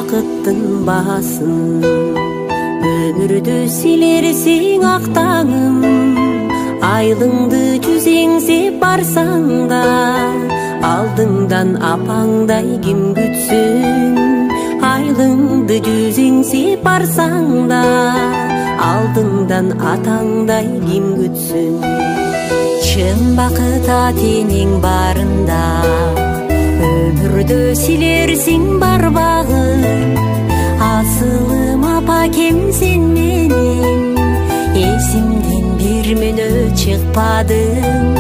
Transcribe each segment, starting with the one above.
бакыттын баасын. Өмүрдү силерсиң ак таңым, айлыңды жүзеңсеп барсаң да, алдыңдан апаңдай ким күтсүн. Айлыңды жүзеңсеп барсаң да, алдыңдан атаңдай ким күтсүн. Чын бакыт атенең барында, өмүрдө силерсиң барбагы. Асылым апакем сен менен, эсимден бир мүнөт чыкпадың.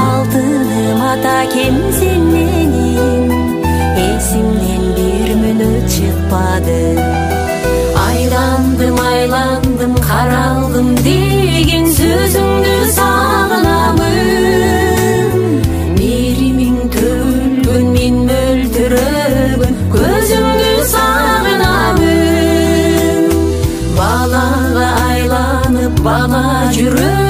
Алтыным атакем сен менен, эсимден бир мүнөт чыкпадың. Айландым, каралдым деген сөзүңдү сагынамын. Меримиң төлгөн, мен мөлтүрөгөн көзүңдү сагынамын. Балага айланып, бала жүрөм.